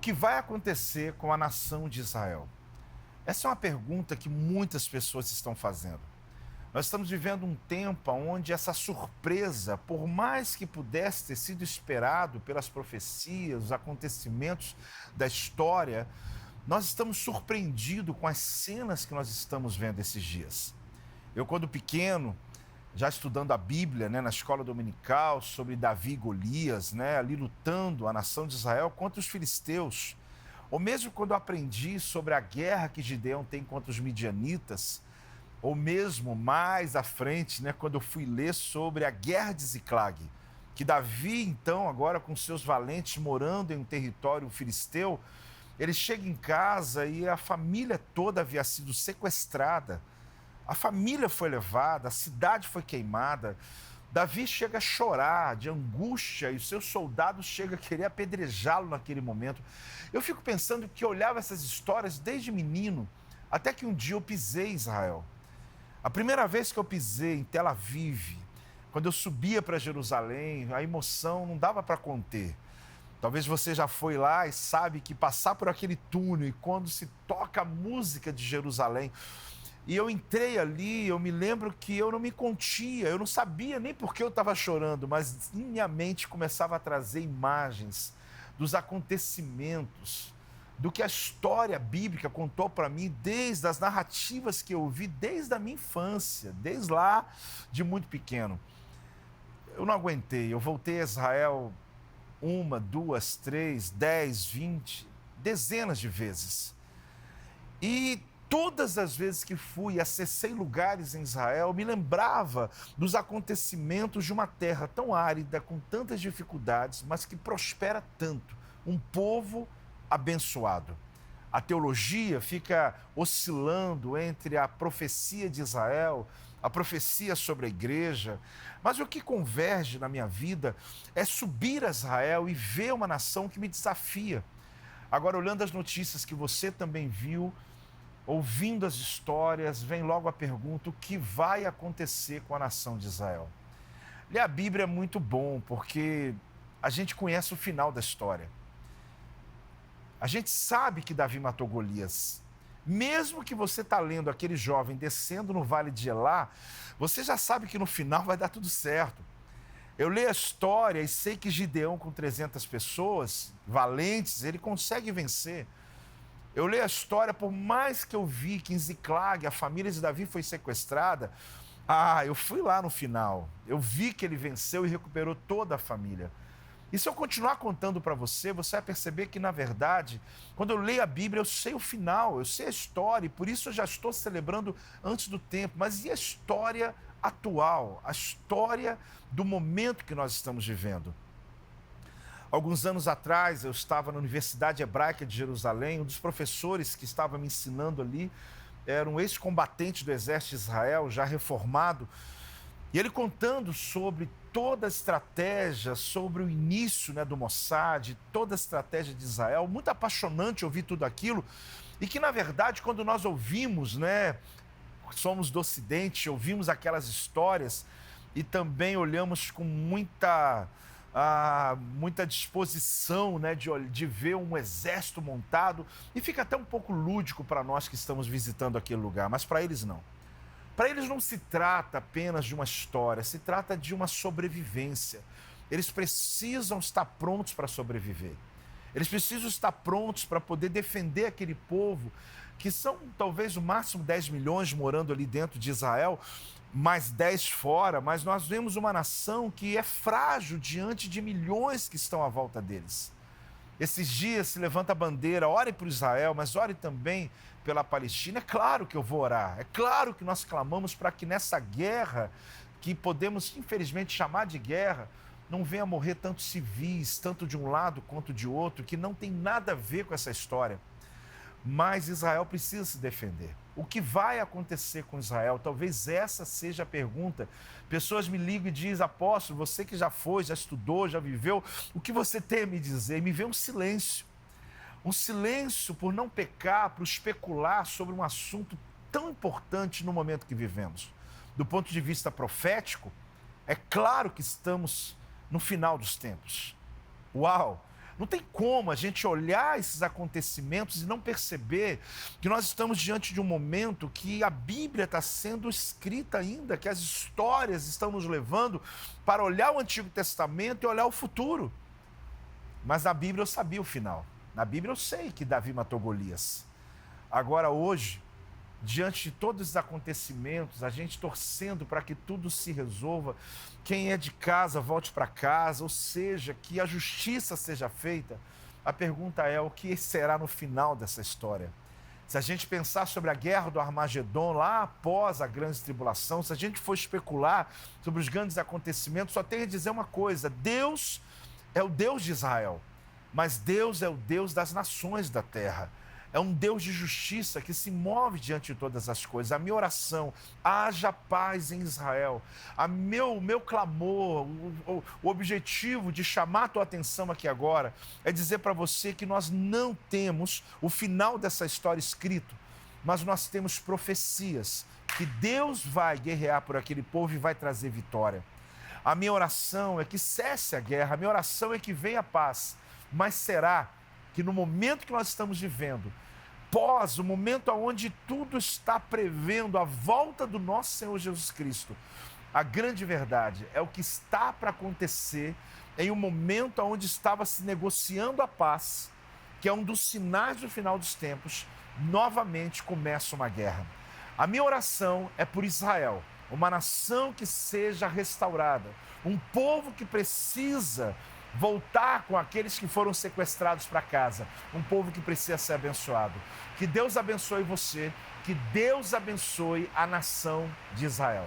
que vai acontecer com a nação de Israel? Essa é uma pergunta que muitas pessoas estão fazendo. Nós estamos vivendo um tempo onde essa surpresa, por mais que pudesse ter sido esperado pelas profecias, os acontecimentos da história, nós estamos surpreendidos com as cenas que nós estamos vendo esses dias. Eu, quando pequeno, já estudando a Bíblia, na escola dominical, sobre Davi e Golias, ali lutando a nação de Israel contra os filisteus. Ou mesmo quando eu aprendi sobre a guerra que Gideão tem contra os midianitas, ou mesmo mais à frente, quando eu fui ler sobre a guerra de Ziclag, que Davi, então, agora com seus valentes morando em um território filisteu, ele chega em casa e a família toda havia sido sequestrada. A família foi levada, a cidade foi queimada. Davi chega a chorar de angústia e os seus soldados chegam a querer apedrejá-lo naquele momento. Eu fico pensando que eu olhava essas histórias desde menino, até que um dia eu pisei em Israel. A primeira vez que eu pisei em Tel Aviv, quando eu subia para Jerusalém, a emoção não dava para conter. Talvez você já foi lá e sabe que passar por aquele túnel e quando se toca a música de Jerusalém, e eu entrei ali, eu me lembro que eu não me contia, eu não sabia nem por que eu estava chorando, mas em minha mente começava a trazer imagens dos acontecimentos, do que a história bíblica contou para mim, desde as narrativas que eu ouvi desde a minha infância, desde lá de muito pequeno. Eu não aguentei, eu voltei a Israel 1, 2, 3, 10, 20, dezenas de vezes. E todas as vezes que fui e acessei lugares em Israel, eu me lembrava dos acontecimentos de uma terra tão árida, com tantas dificuldades, mas que prospera tanto. Um povo abençoado. A teologia fica oscilando entre a profecia de Israel, a profecia sobre a igreja, mas o que converge na minha vida é subir a Israel e ver uma nação que me desafia. Agora, olhando as notícias que você também viu, ouvindo as histórias, vem logo a pergunta: o que vai acontecer com a nação de Israel? Ler a Bíblia é muito bom, porque a gente conhece o final da história. A gente sabe que Davi matou Golias. Mesmo que você está lendo aquele jovem descendo no vale de Elá, você já sabe que no final vai dar tudo certo. Eu leio a história e sei que Gideão, com 300 pessoas valentes, ele consegue vencer. Eu leio a história, por mais que eu vi que em Ziclag a família de Davi foi sequestrada, eu fui lá no final. Eu vi que ele venceu e recuperou toda a família. E se eu continuar contando para você, você vai perceber que, na verdade, quando eu leio a Bíblia, eu sei o final, eu sei a história, e por isso eu já estou celebrando antes do tempo. Mas e a história atual, a história do momento que nós estamos vivendo? Alguns anos atrás, eu estava na Universidade Hebraica de Jerusalém, um dos professores que estava me ensinando ali era um ex-combatente do Exército de Israel, já reformado, e ele contando sobre toda a estratégia, sobre o início do Mossad, toda a estratégia de Israel, muito apaixonante ouvir tudo aquilo, e que, na verdade, quando nós ouvimos, somos do Ocidente, ouvimos aquelas histórias e também olhamos com muita disposição de ver um exército montado, e fica até um pouco lúdico para nós que estamos visitando aquele lugar, mas para eles não. Para eles não se trata apenas de uma história, se trata de uma sobrevivência. Eles precisam estar prontos para sobreviver. Eles precisam estar prontos para poder defender aquele povo, que são talvez o máximo 10 milhões morando ali dentro de Israel, mais 10 fora, mas nós vemos uma nação que é frágil diante de milhões que estão à volta deles. Esses dias se levanta a bandeira, ore por Israel, mas ore também pela Palestina. É claro que eu vou orar, é claro que nós clamamos para que nessa guerra, que podemos infelizmente chamar de guerra, não venha morrer tantos civis, tanto de um lado quanto de outro, que não tem nada a ver com essa história. Mas Israel precisa se defender. O que vai acontecer com Israel? Talvez essa seja a pergunta. Pessoas me ligam e dizem: apóstolo, você que já foi, já estudou, já viveu, o que você tem a me dizer? E me vê um silêncio. Um silêncio por não pecar, por especular sobre um assunto tão importante no momento que vivemos. Do ponto de vista profético, é claro que estamos no final dos tempos. Uau! Não tem como a gente olhar esses acontecimentos e não perceber que nós estamos diante de um momento que a Bíblia está sendo escrita ainda, que as histórias estão nos levando para olhar o Antigo Testamento e olhar o futuro. Mas na Bíblia eu sabia o final. Na Bíblia eu sei que Davi matou Golias. Agora hoje, diante de todos os acontecimentos, a gente torcendo para que tudo se resolva, quem é de casa volte para casa, ou seja, que a justiça seja feita, a pergunta é: o que será no final dessa história? Se a gente pensar sobre a guerra do Armagedon, lá após a grande tribulação, se a gente for especular sobre os grandes acontecimentos, só tem a dizer uma coisa: Deus é o Deus de Israel, mas Deus é o Deus das nações da terra. É um Deus de justiça que se move diante de todas as coisas. A minha oração: haja paz em Israel. Meu clamor, o objetivo de chamar a tua atenção aqui agora é dizer para você que nós não temos o final dessa história escrito, mas nós temos profecias que Deus vai guerrear por aquele povo e vai trazer vitória. A minha oração é que cesse a guerra, a minha oração é que venha a paz, mas será que no momento que nós estamos vivendo, pós o momento onde tudo está prevendo a volta do nosso Senhor Jesus Cristo, a grande verdade é o que está para acontecer em um momento onde estava se negociando a paz, que é um dos sinais do final dos tempos, novamente começa uma guerra. A minha oração é por Israel, uma nação que seja restaurada, um povo que precisa voltar com aqueles que foram sequestrados para casa, um povo que precisa ser abençoado. Que Deus abençoe você, que Deus abençoe a nação de Israel.